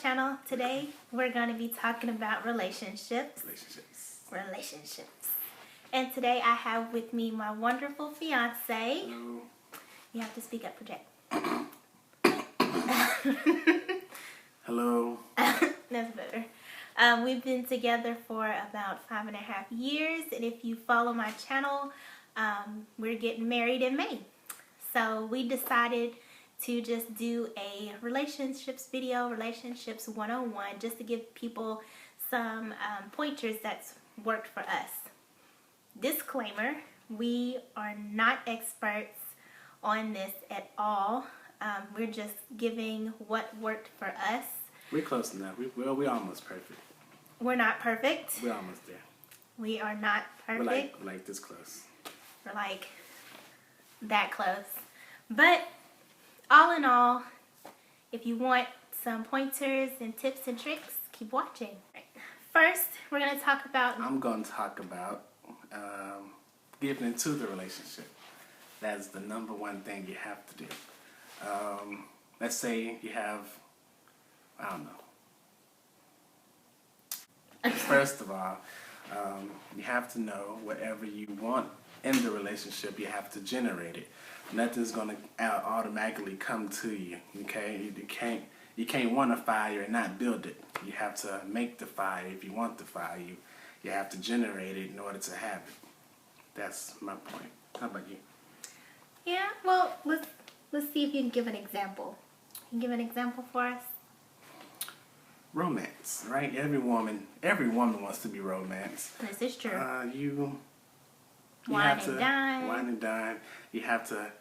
channel. Today we're going to be talking about relationships. And today I have with me my wonderful fiance. Hello. You have to speak up, project. Hello. That's better. We've been together for about 5.5 years, and if you follow my channel, we're getting married in May. So we decided to just do a relationships video, Relationships 101, just to give people some pointers that's worked for us. Disclaimer, we are not experts on this at all. We're just giving what worked for us. We're close enough. We're almost perfect. We're not perfect. We're almost there. We are not perfect. We're like this close. We're like that close. But all in all, if you want some pointers and tips and tricks, keep watching. First, we're going to talk about... I'm going to talk about getting into the relationship. That's the number one thing you have to do. Let's say you have, I don't know. First of all, you have to know whatever you want in the relationship, you have to generate it. Nothing's going to automatically come to you, okay? You can't want a fire and not build it. You have to make the fire. If you want the fire, you have to generate it in order to have it. That's my point. How about you? Yeah, well, let's see if you can give an example. Can you give an example for us? Romance, right? Every woman wants to be romanced. This is true. You Wine have and to dine. wine and dine. You have to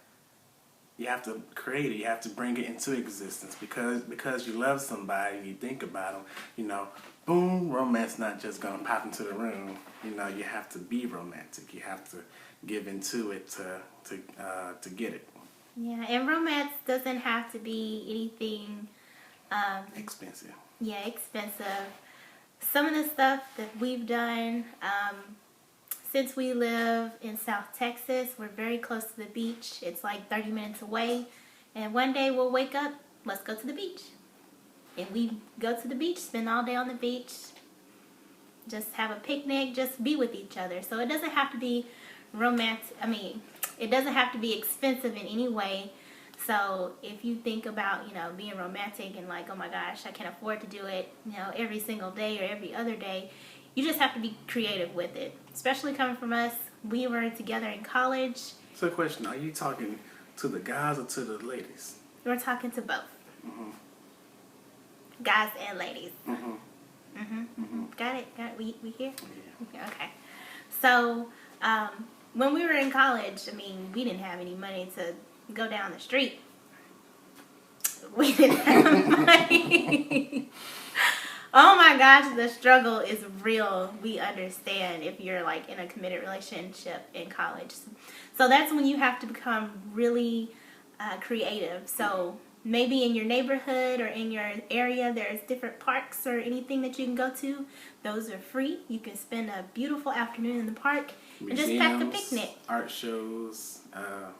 create it. You have to bring it into existence because you love somebody and you think about them. You know, boom, romance not just gonna pop into the room. You know, you have to be romantic. You have to give into it to get it. Yeah, and romance doesn't have to be anything Expensive. Yeah, expensive. Some of the stuff that we've done, since we live in South Texas, we're very close to the beach. It's like 30 minutes away. And one day we'll wake up, let's go to the beach. And we go to the beach, spend all day on the beach, just have a picnic, just be with each other. So it doesn't have to be romantic. I mean, it doesn't have to be expensive in any way. So if you think about, you know, being romantic and like, oh my gosh, I can't afford to do it, you know, every single day or every other day, you just have to be creative with it. Especially coming from us, we were together in college. So question, are you talking to the guys or to the ladies? We're talking to both. Mm-hmm. Guys and ladies. Mm-hmm. Mm-hmm. Mm-hmm. Got it? We here? Yeah. Okay. So, when we were in college, I mean, we didn't have any money to go down the street. We didn't have money. Oh my gosh, the struggle is real. We understand if you're like in a committed relationship in college. So that's when you have to become really creative. So maybe in your neighborhood or in your area there's different parks or anything that you can go to. Those are free. You can spend a beautiful afternoon in the park and just pack a picnic. Art shows, I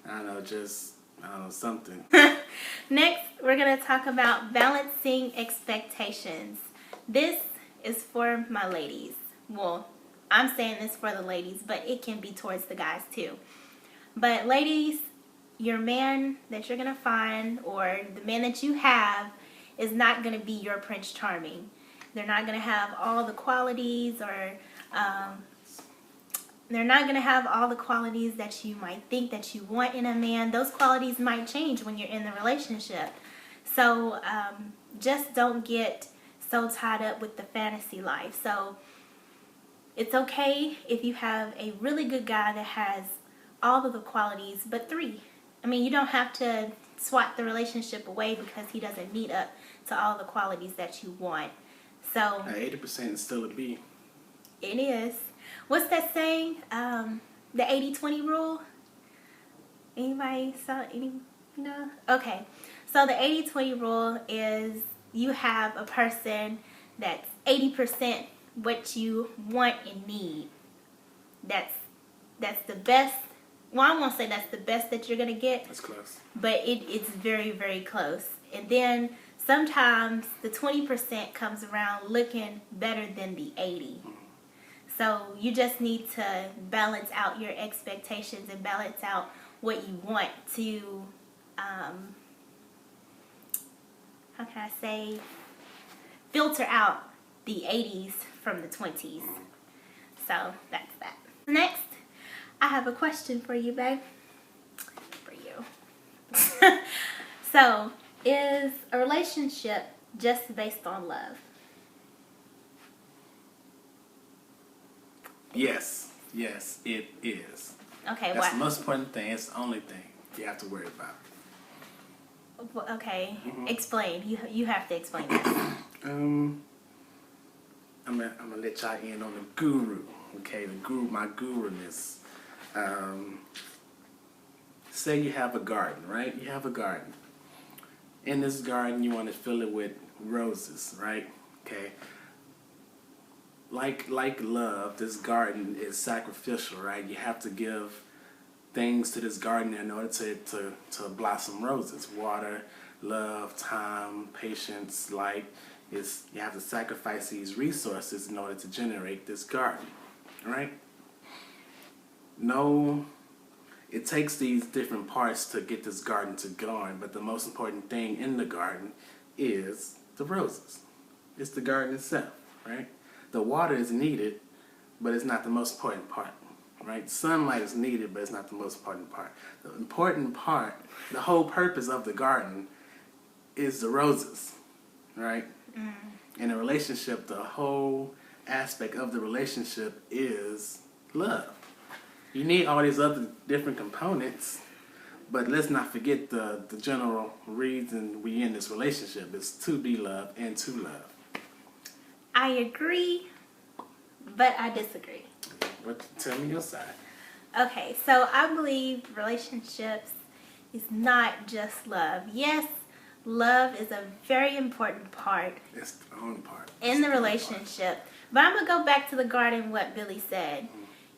don't know, something. Next, we're going to talk about balancing expectations. This is for my ladies. Well, I'm saying this for the ladies, but it can be towards the guys too. But ladies, your man that you're going to find or the man that you have is not going to be your Prince Charming. They're not going to have all the qualities or... they're not going to have all the qualities that you might think that you want in a man. Those qualities might change when you're in the relationship. So just don't get so tied up with the fantasy life. So it's okay if you have a really good guy that has all of the qualities, but 3. I mean, you don't have to swat the relationship away because he doesn't meet up to all the qualities that you want. So 80% is still a B. It is. What's that saying? The 80-20 rule? Anybody saw any? No? Okay. So the 80-20 rule is you have a person that's 80% what you want and need. That's the best. Well, I won't say that's the best that you're going to get. That's close. But it's very, very close. And then sometimes the 20% comes around looking better than the 80. So you just need to balance out your expectations and balance out what you want to, how can I say, filter out the 80s from the 20s. So that's that. Next, I have a question for you, babe. For you. So, is a relationship just based on love? Yes, it is. Okay, That's why? the most important thing. It's the only thing you have to worry about. Okay, explain. You have to explain that. I'm gonna let y'all in on the guru. Okay, my guruness. Say you have a garden, right? You have a garden. In this garden, you want to fill it with roses, right? Okay. Like love, this garden is sacrificial, right? You have to give things to this garden in order to blossom roses. Water, love, time, patience, light. You have to sacrifice these resources in order to generate this garden, right? No, it takes these different parts to get this garden to going, but the most important thing in the garden is the roses. It's the garden itself, right? The water is needed, but it's not the most important part, right? Sunlight is needed, but it's not the most important part. The important part, the whole purpose of the garden is the roses, right? In a relationship, the whole aspect of the relationship is love. You need all these other different components, but let's not forget the general reason we in this relationship is to be loved and to love. I agree, but I disagree. Tell me your side. Okay, so I believe relationships is not just love. Yes, love is a very important part It's the only part. in the relationship. But I'm going to go back to the garden, what Billy said.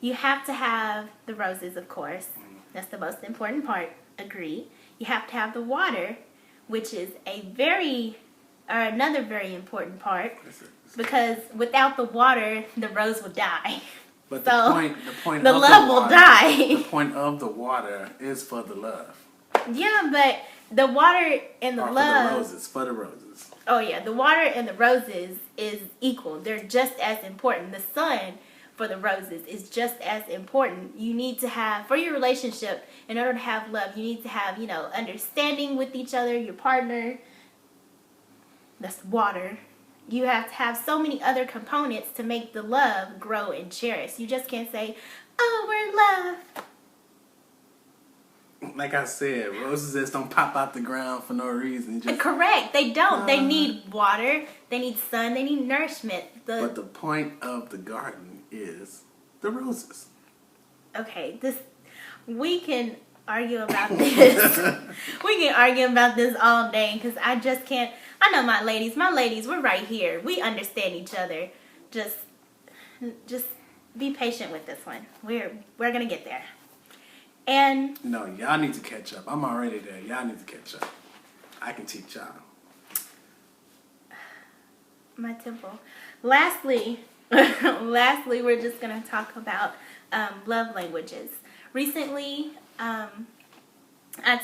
You have to have the roses, of course. That's the most important part. Agree. You have to have the water, which is another very important part. Because without the water, the rose will die. But So, the point the of love the will water, die. The point of the water is for the love. Yeah, but the water and the Or love. For the roses. Oh yeah, the water and the roses is equal. They're just as important. The sun for the roses is just as important. You need to have, for your relationship, in order to have love, you need to have, understanding with each other, your partner. That's water. You have to have so many other components to make the love grow and cherish. You just can't say, oh, we're in love. Like I said, roses just don't pop out the ground for no reason. Correct. They don't. They need water. They need sun. They need nourishment. But the point of the garden is the roses. Okay, we can argue about this. We can argue about this all day because I just can't. I know my ladies, we're right here. We understand each other. Just be patient with this one. We're gonna get there. And no, y'all need to catch up. I'm already there. Y'all need to catch up. I can teach y'all. My temple. Lastly, we're just gonna talk about love languages. Recently, I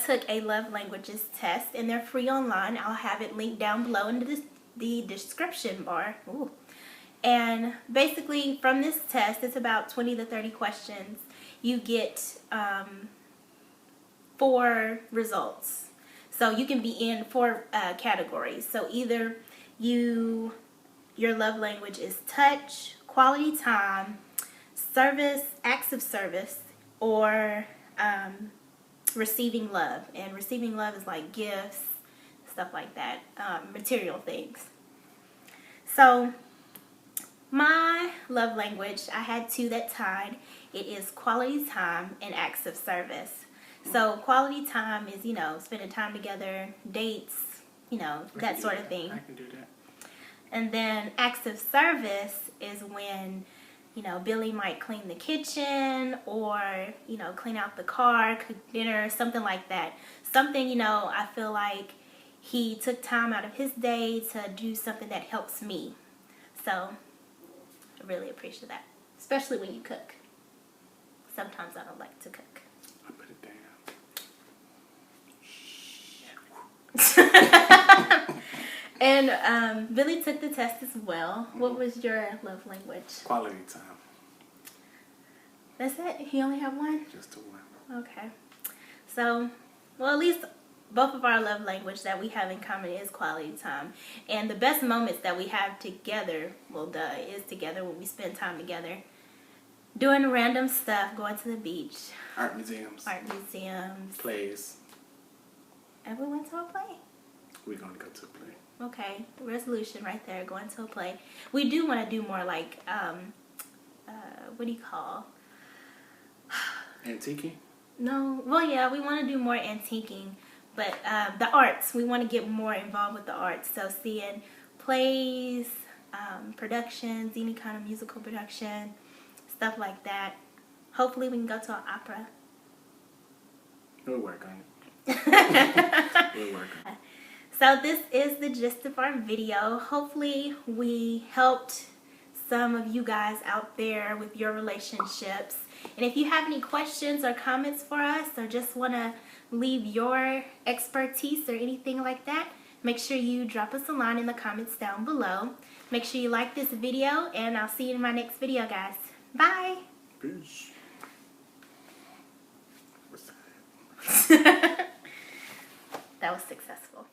took a love languages test, and they're free online. I'll have it linked down below in the description bar. Ooh. And basically, from this test, it's about 20 to 30 questions. You get 4 results. So you can be in 4 categories. So either your love language is touch, quality time, service, acts of service, or receiving love. And receiving love is like gifts, stuff like that, material things. So my love language, I had 2 that tied. It is quality time and acts of service. So quality time is, spending time together, dates, that sort of thing. I can do that. And then acts of service is when, Billy might clean the kitchen or, clean out the car, cook dinner, something like that. Something, I feel like he took time out of his day to do something that helps me. So I really appreciate that, especially when you cook. Sometimes I don't like to cook. I put it down. And Billy took the test as well. What was your love language? Quality time. That's it? He only had one? Just the one. Okay. So, well, at least both of our love language that we have in common is quality time. And the best moments that we have together, well, is together when we spend time together. Doing random stuff, going to the beach. Art museums. Art museums. Plays. Ever went to a play? We're going to go to a play. Okay, resolution right there, going to a play. We do want to do more like, what do you call? Antiquing? No, well, yeah, we want to do more antiquing, but the arts, we want to get more involved with the arts. So seeing plays, productions, any kind of musical production, stuff like that. Hopefully we can go to an opera. We'll work on it. We'll work on it. So this is the gist of our video. Hopefully we helped some of you guys out there with your relationships. And if you have any questions or comments for us, or just want to leave your expertise or anything like that, make sure you drop us a line in the comments down below. Make sure you like this video, and I'll see you in my next video, guys. Bye! Peace. What's that? That was successful.